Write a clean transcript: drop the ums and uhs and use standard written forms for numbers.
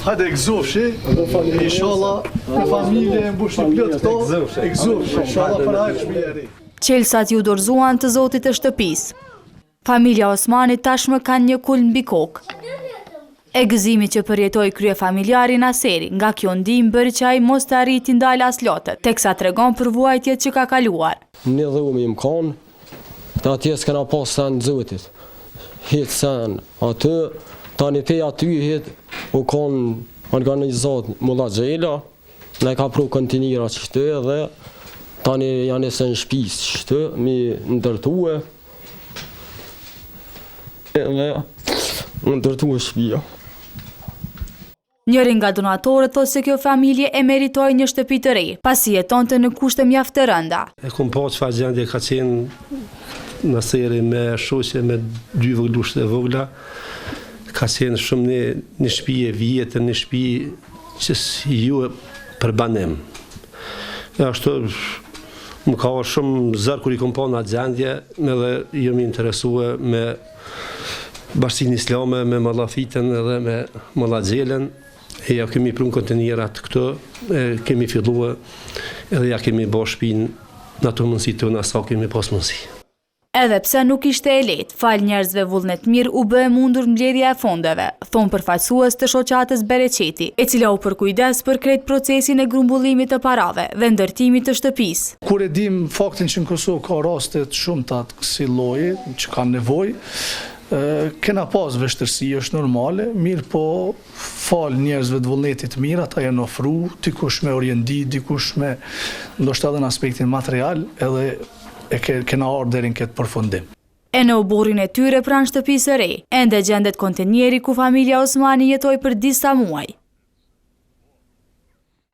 Hajde, egzofshi, inshallah, me familje, mbush një plot këto, egzofshi, inshallah, për hajtë shpijeri. Qelsat ju dorëzuan të zotit të shtëpisë. Familja Osmani tashmë kanë një kul mbi kokë. E gëzimi që përjetoi kryefamiljari Naseri nga kjo ndihmë bëri që ai mos të arriti ndal as lotët, teksa tregon për vuajtjet që ka kaluar. Një dhumë im kanë, të atje s'kena pas sen zotit. Hitë sen aty, tani pe aty hitë u kanë organizat mulla gjela, ne ka pru kontinira qëtë dhe tani janë e sen shpis qëtë, mi ndërtue dhe ndërtue shpia. Njëri nga donatorët thotë se kjo familje e meritoi një shtëpi të re, pasi jetonte në kushte mjaft të rënda. E kom pa çfarë gjendje ka qenë Naseri me shoqe me 2 voglushte e vogla. Ka qenë shumë një shtëpi e vjetër, një shtëpi që ju e përbanim. E ashtu më ka shumë zërë kur i kom pa në gjendje, edhe jemi interesue me Bashkinë Islame, me Mallafitën edhe me Mallaxhelën. E ja kemi prun kontenerat këto, kemi filluar edhe ja kemi bërë shtëpinë në ato mundësi tona sa kemi pas mundësi. Edhe pse nuk ishte e lehtë, fal njerëzve vullnet mirë u bë e mundur mbledhja e fondeve, thon përfaqësues të shoqatës Bereqeti, e cila u përkujdes për krejt procesin e grumbullimit të parave dhe ndërtimit të shtëpisë. Kur e dim faktin që në Kosovë ka raste të shumta të kësaj lloji që kanë nevojë, kena pas vështirësi, është normale, mirë po fal njerëzve të vullnetit mirë, ata janë ofru, dikush me oriendi, dikush me ndoshta edhe në aspektin material, edhe e kena ardhur deri në këtë përfundim. E në oborrin e tyre pranë shtëpisë së re, ende gjendet kontenjeri ku familja Osmani jetoi për disa muaj.